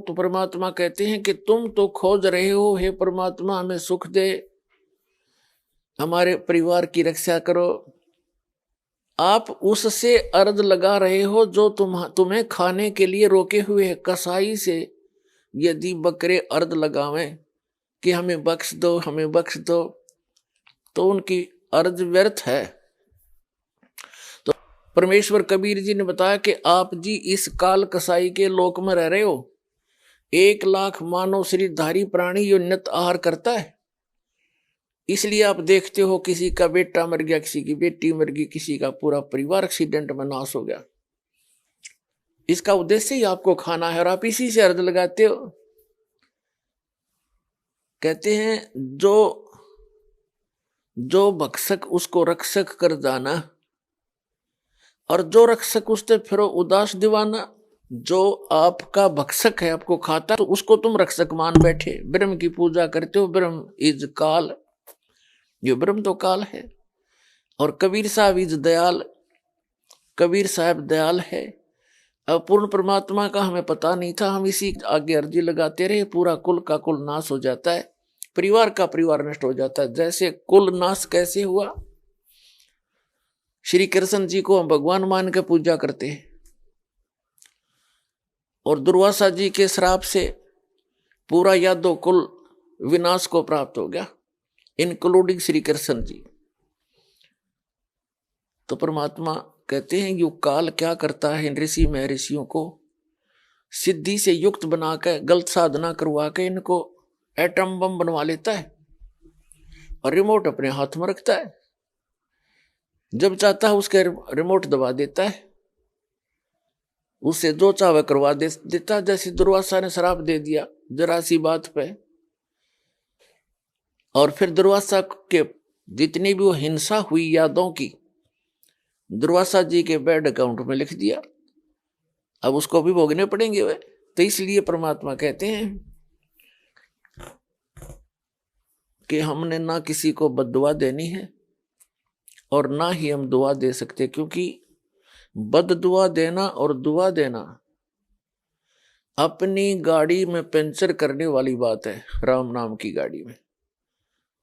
तो परमात्मा कहते हैं कि तुम तो खोज रहे हो, हे परमात्मा हमें सुख दे, हमारे परिवार की रक्षा करो। आप उससे अर्ज लगा रहे हो जो तुम्हें खाने के लिए रोके हुए है। कसाई से यदि बकरे अर्ज लगावें कि हमें बख्श दो, हमें बख्श दो, तो उनकी अर्ज व्यर्थ है। तो परमेश्वर कबीर जी ने बताया कि आप जी इस काल कसाई के लोक में रह रहे हो। 1,00,000 मानव शरीरधारी प्राणी जो नित आहार करता है, इसलिए आप देखते हो किसी का बेटा मर गया, किसी की बेटी मर गई, किसी का पूरा परिवार एक्सीडेंट में नाश हो गया। इसका उद्देश्य ही आपको खाना है और आप इसी से अर्ज लगाते हो। कहते हैं जो भक्षक उसको रक्षक कर जाना, और जो रक्षक उससे फिर उदास दीवाना। जो आपका भक्षक है, आपको खाता, तो उसको तुम रक्षक मान बैठे, ब्रह्म की पूजा करते हो। ब्रह्म इज काल, ये ब्रह्म तो काल है। और कबीर साहब इज दयाल, कबीर साहब दयाल है। अब पूर्ण परमात्मा का हमें पता नहीं था, हम इसी आगे अर्जी लगाते रहे, पूरा कुल का कुल नाश हो जाता है, परिवार का परिवार नष्ट हो जाता है। जैसे कुल नाश कैसे हुआ, श्री कृष्ण जी को हम भगवान मान के पूजा करते हैं, और दुर्वासा जी के श्राप से पूरा यादव कुल विनाश को प्राप्त हो गया, इंक्लूडिंग श्री कृष्ण जी। तो परमात्मा कहते हैं युग काल क्या करता है, इन ऋषि महर्षियों को सिद्धि से युक्त बना के, गलत साधना करवा के इनको एटम बम बनवा लेता है, और रिमोट अपने हाथ में रखता है। जब चाहता है उसके रिमोट दबा देता है, उससे जो चाहे करवा देता। जैसे दुर्वासा ने श्राप दे दिया जरा सी बात पे, और फिर दुर्वासा के जितनी भी वो हिंसा हुई यादों की, दुर्वासा जी के बैंक अकाउंट में लिख दिया। अब उसको भी भोगने पड़ेंगे वे। तो इसलिए परमात्मा कहते हैं कि हमने ना किसी को बद्दुआ देनी है और ना ही हम दुआ दे सकते, क्योंकि बद्दुआ देना और दुआ देना अपनी गाड़ी में पंचर करने वाली बात है, राम नाम की गाड़ी में।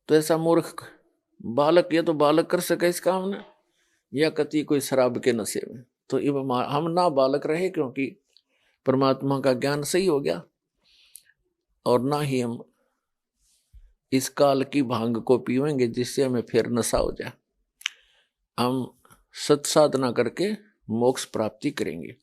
तो ऐसा मूर्ख बालक, या तो बालक कर सके इस काम ने, या कति कोई शराब के नशे में। तो हम ना बालक रहे, क्योंकि परमात्मा का ज्ञान सही हो गया, और ना ही हम इस काल की भांग को पीवेंगे जिससे हमें फिर नशा हो जाए। हम सत साधना करके मोक्ष प्राप्ति करेंगे।